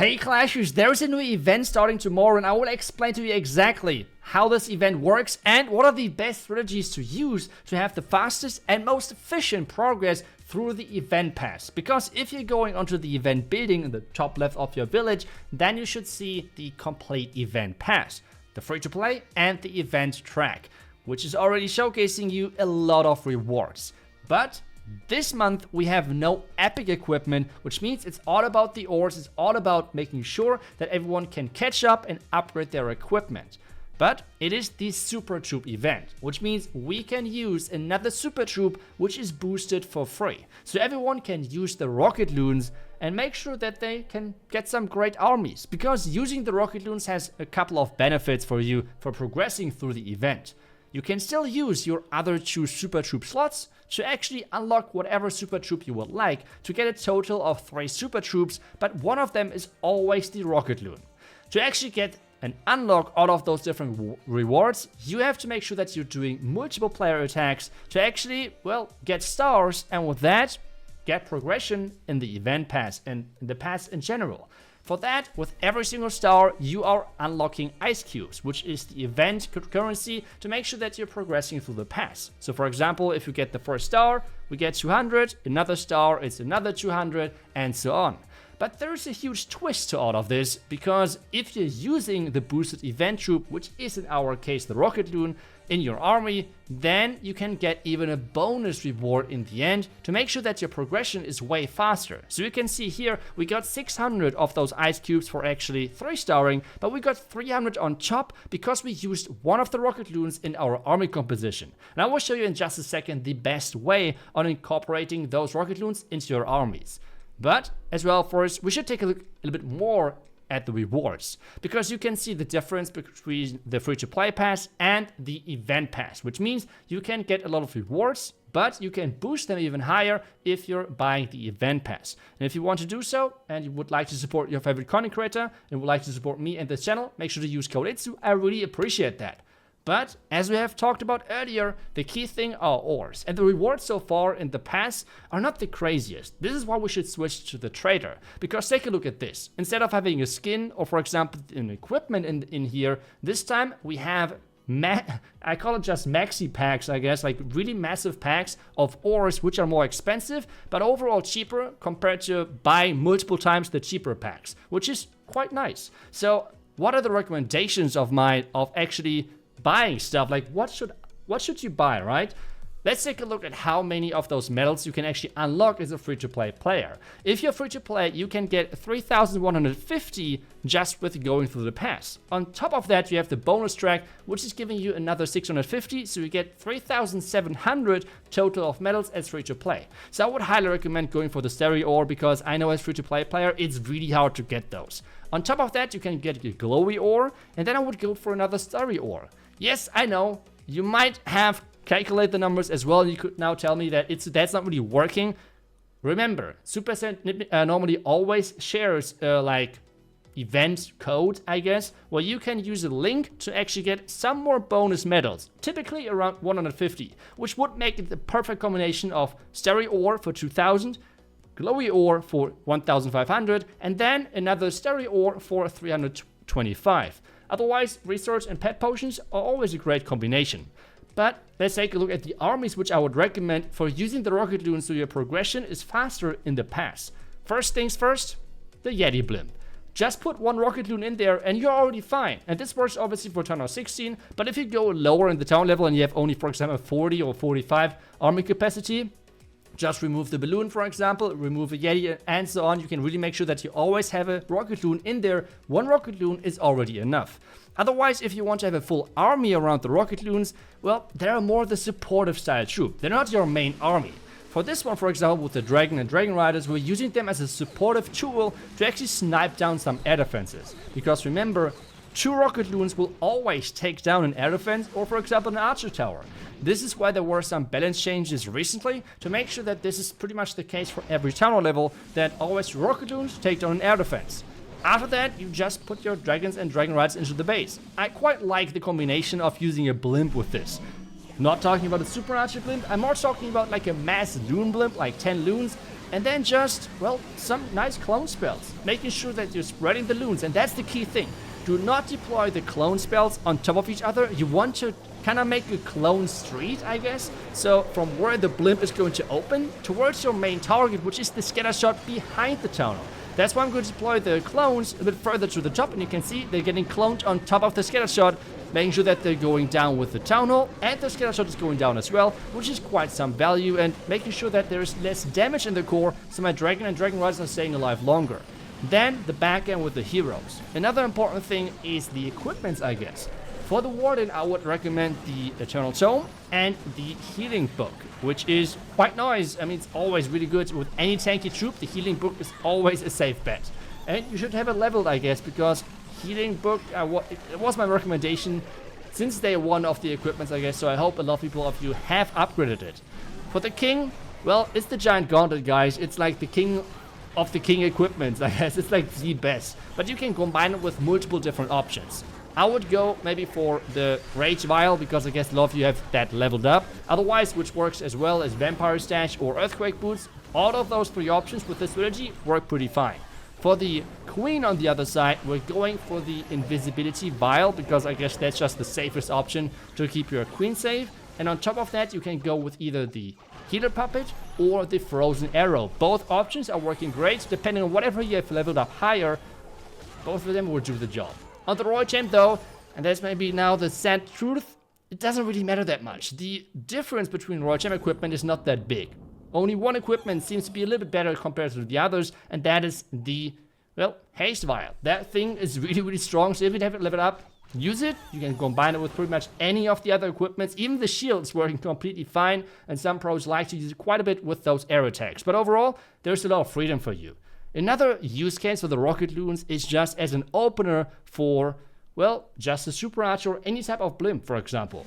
Hey Clashers, there's a new event starting tomorrow and I will explain to you exactly how this event works and what are the best strategies to use to have the fastest and most efficient progress through the event pass. Because if you're going onto the event building in the top left of your village, then you should see the complete event pass, the free to play and the event track, which is already showcasing you a lot of rewards. But this month we have no epic equipment, which means it's all about the ores, it's all about making sure that everyone can catch up and upgrade their equipment. But it is the Super Troop event, which means we can use another Super Troop which is boosted for free. So everyone can use the Rocket Loons and make sure that they can get some great armies. Because using the Rocket Loons has a couple of benefits for you for progressing through the event. You can still use your other 2 Super Troop slots to actually unlock whatever Super Troop you would like to get a total of 3 Super Troops, but one of them is always the Rocket Loon. To actually get an unlock out of those different rewards, you have to make sure that you're doing multiple player attacks to actually, well, get stars, and with that, get progression in the event pass and the pass in general. For that, with every single star, you are unlocking ice cubes, which is the event currency to make sure that you're progressing through the pass. So for example, if you get the first star, we get 200, another star, it's another 200, and so on. But there's a huge twist to all of this, because if you're using the boosted event troop, which is in our case the Rocket Loon, in your army, then you can get even a bonus reward in the end to make sure that your progression is way faster. So you can see here, we got 600 of those ice cubes for actually 3-starring, but we got 300 on top because we used one of the Rocket Loons in our army composition. And I will show you in just a second the best way on incorporating those Rocket Loons into your armies. But as well, first, we should take a look a little bit more at the rewards, because you can see the difference between the free-to-play pass and the event pass, which means you can get a lot of rewards, but you can boost them even higher if you're buying the event pass. And if you want to do so, and you would like to support your favorite content creator, and would like to support me and this channel, make sure to use code iTzu. I really appreciate that. But, as we have talked about earlier, the key thing are ores, and the rewards so far in the pass are not the craziest. This is why we should switch to the trader, because take a look at this. Instead of having a skin, or for example an equipment in here, this time we have, I call it just maxi packs, I guess, like really massive packs of ores which are more expensive, but overall cheaper compared to buying multiple times the cheaper packs, which is quite nice. So, what are the recommendations of mine of actually buying stuff? Like what should you buy, right? Let's take a look at how many of those medals you can actually unlock as a free-to-play player. If you're free-to-play, you can get 3,150 just with going through the pass. On top of that, you have the bonus track, which is giving you another 650, so you get 3,700 total of medals as free-to-play. So I would highly recommend going for the stereo ore, because I know as free-to-play player, it's really hard to get those. On top of that, you can get a glowy ore, and then I would go for another starry ore. Yes, I know, you might have calculate the numbers as well. You could now tell me that that's not really working. Remember, Supercell normally always shares like event code, I guess, where you can use a link to actually get some more bonus medals, typically around 150, which would make it the perfect combination of stereo ore for 2000, glowy ore for 1500, and then another stereo ore for 325. Otherwise, research and pet potions are always a great combination. But let's take a look at the armies which I would recommend for using the Rocket Loon so your progression is faster in the pass. First things first, the Yeti blimp. Just put one Rocket Loon in there and you're already fine. And this works obviously for town of 16, but if you go lower in the town level and you have only, for example, 40 or 45 army capacity, just remove the balloon, for example, remove a Yeti and so on. You can really make sure that you always have a Rocket Loon in there. One Rocket Loon is already enough. Otherwise, if you want to have a full army around the Rocket Loons, well, they are more the supportive style troop. They're not your main army. For this one, for example, with the Dragon and Dragon Riders, we're using them as a supportive tool to actually snipe down some air defenses. Because remember, 2 Rocket Loons will always take down an air defense or, for example, an archer tower. This is why there were some balance changes recently to make sure that this is pretty much the case for every tower level, that always Rocket Loons take down an air defense. After that, you just put your Dragons and Dragon Riders into the base. I quite like the combination of using a blimp with this. Not talking about a super archer blimp, I'm more talking about like a mass loon blimp, like 10 loons, and then just, well, some nice clone spells, making sure that you're spreading the loons, and that's the key thing. Do not deploy the clone spells on top of each other. You want to kind of make a clone street, I guess. So from where the blimp is going to open towards your main target, which is the scatter shot behind the tunnel. That's why I'm going to deploy the clones a bit further to the top, and you can see they're getting cloned on top of the scatter shot, making sure that they're going down with the town hall, and the scatter shot is going down as well, which is quite some value, and making sure that there is less damage in the core, so my dragon and dragon riders are staying alive longer. Then the back end with the heroes. Another important thing is the equipments, I guess. For the warden, I would recommend the Eternal Tome and the healing book, which is quite nice. I mean, it's always really good with any tanky troop. The healing book is always a safe bet, and you should have it leveled, I guess, because healing book it was my recommendation since day one of the equipments, I guess. So I hope a lot of people of you have upgraded it. For the king, well, it's the giant gauntlet, guys. It's like the king of the king equipment, I guess. It's like the best, but you can combine it with multiple different options. I would go maybe for the Rage Vial, because I guess a lot of you have that leveled up. Otherwise, which works as well as Vampire Stash or Earthquake Boots, all of those three options with this strategy work pretty fine. For the Queen on the other side, we're going for the Invisibility Vial, because I guess that's just the safest option to keep your Queen safe. And on top of that, you can go with either the Healer Puppet or the Frozen Arrow. Both options are working great, depending on whatever you have leveled up higher. Both of them will do the job. On the Royal Champ though, and that's maybe now the sad truth, it doesn't really matter that much. The difference between Royal Champ equipment is not that big. Only one equipment seems to be a little bit better compared to the others, and that is the, well, Haste Vial. That thing is really, really strong, so if you have it leveled up, use it. You can combine it with pretty much any of the other equipments. Even the shield is working completely fine, and some pros like to use it quite a bit with those air attacks. But overall, there's a lot of freedom for you. Another use case for the rocket loons is just as an opener for, well, just a super archer or any type of blimp, for example.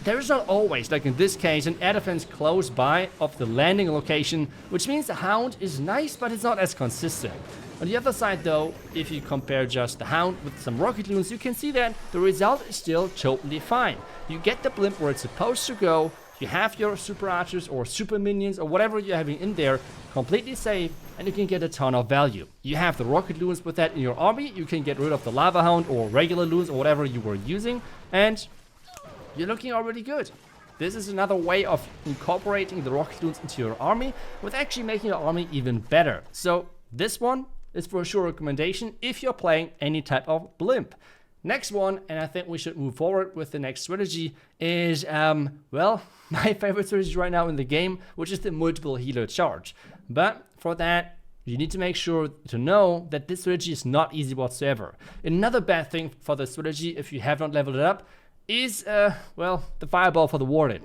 There is not always, like in this case, an air defense close by of the landing location, which means the Hound is nice, but it's not as consistent. On the other side though, if you compare just the Hound with some rocket loons, you can see that the result is still totally fine. You get the blimp where it's supposed to go, you have your super archers or super minions or whatever you're having in there completely safe, and you can get a ton of value. You have the rocket loons with that in your army, you can get rid of the lava hound or regular loons or whatever you were using, and you're looking already good. This is another way of incorporating the rocket loons into your army with actually making your army even better. So this one is for sure a recommendation if you're playing any type of blimp. Next one, and I think we should move forward with the next strategy, is, well, my favorite strategy right now in the game, which is the multiple healer charge. But for that, you need to make sure to know that this strategy is not easy whatsoever. Another bad thing for the strategy, if you have not leveled it up, is, well, the Fireball for the Warden.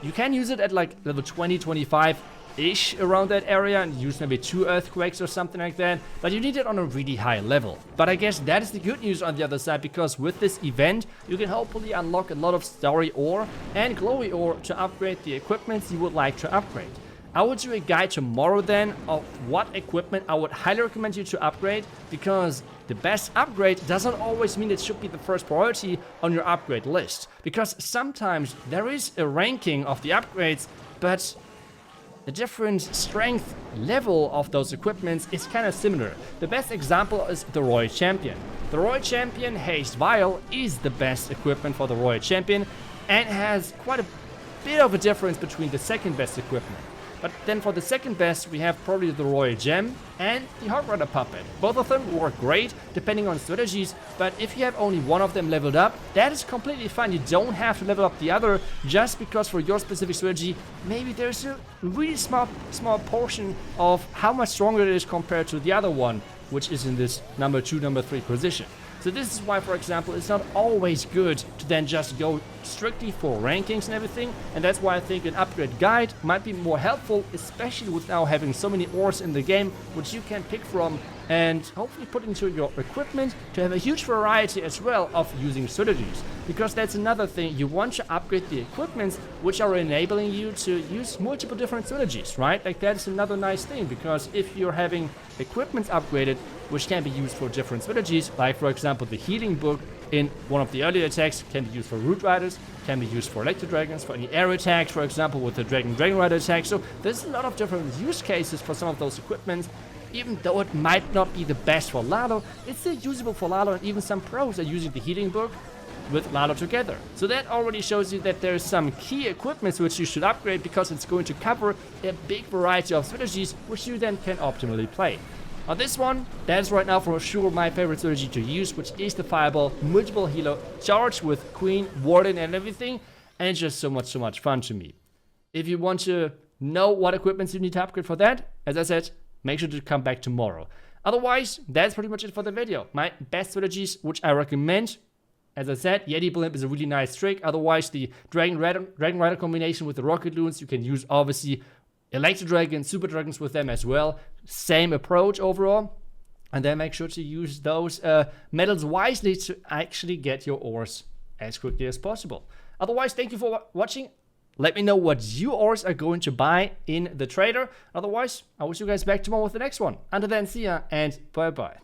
You can use it at like level 20, 25-ish around that area and use maybe 2 Earthquakes or something like that, but you need it on a really high level. But I guess that is the good news on the other side, because with this event, you can hopefully unlock a lot of Starry Ore and Glowy Ore to upgrade the equipments you would like to upgrade. I will do a guide tomorrow then of what equipment I would highly recommend you to upgrade, because the best upgrade doesn't always mean it should be the first priority on your upgrade list. Because sometimes there is a ranking of the upgrades, but the different strength level of those equipments is kind of similar. The best example is the Royal Champion. The Royal Champion Haste Vial is the best equipment for the Royal Champion and has quite a bit of a difference between the second best equipment. But then for the second best, we have probably the Royal Gem and the Hog Rider Puppet. Both of them work great, depending on strategies, but if you have only one of them leveled up, that is completely fine. You don't have to level up the other, just because for your specific strategy, maybe there's a really small portion of how much stronger it is compared to the other one, which is in this number 2, number 3 position. So this is why, for example, it's not always good to then just go strictly for rankings and everything, and that's why I think an upgrade guide might be more helpful, especially with now having so many ores in the game, which you can pick from and hopefully put into your equipment to have a huge variety as well of using strategies. Because that's another thing, you want to upgrade the equipments which are enabling you to use multiple different strategies, right? Like that's another nice thing, because if you're having equipment upgraded which can be used for different strategies, like for example the healing book in one of the earlier attacks, can be used for Root Riders, can be used for Electro Dragons, for any air attacks, for example, with the Dragon Rider attack. So there's a lot of different use cases for some of those equipments. Even though it might not be the best for Lalo, it's still usable for Lalo, and even some pros are using the Healing Book with Lalo together. So that already shows you that there's some key equipments which you should upgrade, because it's going to cover a big variety of strategies which you then can optimally play. On this one, that's right now for sure my favorite strategy to use, which is the Fireball multiple helo charge with Queen, Warden and everything, and it's just so much fun to me. If you want to know what equipments you need to upgrade for that, as I said, make sure to come back tomorrow. Otherwise, that's pretty much it for the video. My best strategies, which I recommend. As I said, Yeti Blimp is a really nice trick. Otherwise, the Dragon Rider combination with the Rocket Loons, you can use obviously Electro Dragon, Super Dragons with them as well. Same approach overall. And then make sure to use those medals wisely to actually get your ores as quickly as possible. Otherwise, thank you for watching. Let me know what you ores are going to buy in the trader. Otherwise, I will see you guys back tomorrow with the next one. Until then, see ya and bye-bye.